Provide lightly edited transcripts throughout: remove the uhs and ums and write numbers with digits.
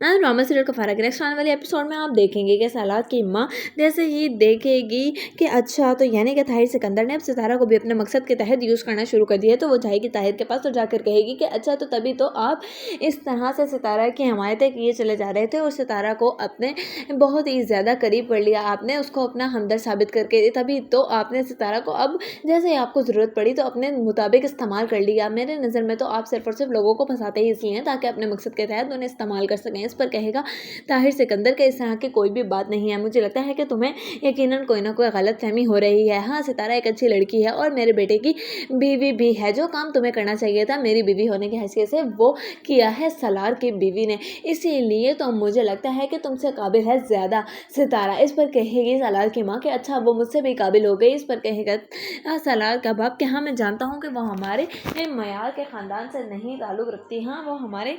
Drama serial का फ़र्क next आने वाले एपिसोड में आप देखेंगे कि सालाद की माँ जैसे ही देखेगी कि अच्छा तो यानी कि ताहिर सिकंदर ने अब सितारा को भी अपने मकसद के तहत यूज़ करना शुरू कर दिया है, तो वो जाएगी ताहिर के पास और जाकर कहेगी कि अच्छा तो तभी तो आप इस तरह से सितारा की हमायत किए चले जा रहे थे और सितारा को अपने बहुत ही ज़्यादा करीब कर लिया आपने, उसको अपना हमदर्द साबित करके, तभी तो आपने सितारा को अब जैसे ही आपको ज़रूरत पड़ी तो अपने मुताबिक इस्तेमाल कर लिया। मेरे नज़र में तो आप सिर्फ़ और सिर्फ लोगों को फंसाते ही इसलिए हैं ताकि अपने मकसद के तहत उन्हें इस्तेमाल कर सकें। इस पर कहेगा ताहिर सिकंदर के इस तरह की कोई भी बात नहीं है, मुझे लगता है कि तुम्हें यकीनन कोई ना कोई गलतफहमी हो रही है। हाँ, सितारा एक अच्छी लड़की है और मेरे बेटे की बीवी भी है, जो काम तुम्हें करना चाहिए था मेरी बीवी होने की हैसियत से वो किया है सलार की बीवी ने, इसीलिए तो मुझे लगता है कि तुमसे काबिल है ज़्यादा सितारा। इस पर कहेगी सलार की माँ कि अच्छा वो मुझसे भी काबिल हो गई। इस पर कहेगा सलार का बाप कि हाँ मैं जानता हूँ कि वो हमारे मयार के ख़ानदान से नहीं ताल्लुक़ रखती, हाँ वो हमारे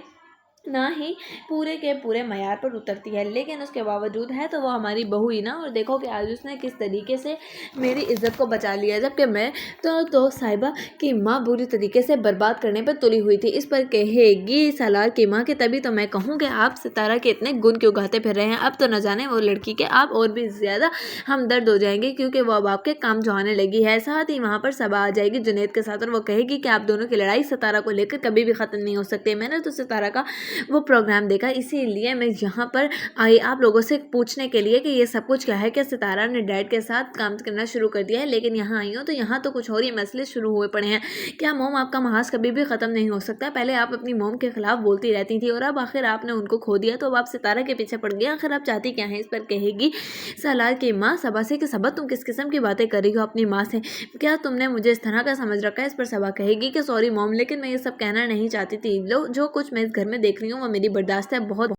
ना ही पूरे के पूरे मयार पर उतरती है, लेकिन उसके बावजूद है तो वो हमारी बहू ही ना। और देखो कि आज उसने किस तरीके से मेरी इज़्ज़त को बचा लिया, जबकि मैं तो साहिबा की माँ बुरी तरीके से बर्बाद करने पर तुली हुई थी। इस पर कहेगी सलार की माँ कि तभी तो मैं कहूँ कि आप सितारा के इतने गुण क्यों गाते फिर रहे हैं। अब तो न जाने वो लड़की के आप और भी ज़्यादा हमदर्द हो जाएंगे क्योंकि वो अब आपके काम जो आने लगी है। साथ ही वहाँ पर सबा आ जाएगी जुनैद के साथ और वो कहेगी कि आप दोनों की लड़ाई सितारा को लेकर कभी भी ख़त्म नहीं हो सकती। मैंने तो सितारा का वो प्रोग्राम देखा, इसीलिए मैं यहाँ पर आई आप लोगों से पूछने के लिए कि ये सब कुछ क्या है, कि सितारा ने डैड के साथ काम करना शुरू कर दिया है, लेकिन यहाँ आई हूँ तो यहाँ तो कुछ और ही मसले शुरू हुए पड़े हैं। क्या मोम आपका महाज कभी भी ख़त्म नहीं हो सकता? पहले आप अपनी मोम के खिलाफ बोलती रहती थी और अब आखिर आपने उनको खो दिया, तो अब आप सितारा के पीछे पड़ गई। आखिर आप चाहती क्या है? इस पर कहेगी सलार की माँ सबा से कि सबा तुम किस किस्म की बातें कर रही हो अपनी माँ से, क्या तुमने मुझे इस तरह का समझ रखा है? इस पर सबा कहेगी कि सॉरी मॉम, लेकिन मैं ये सब कहना नहीं चाहती थी, लो जो कुछ मैं इस घर में देख रही हूँ वो मेरी बर्दाश्त है बहुत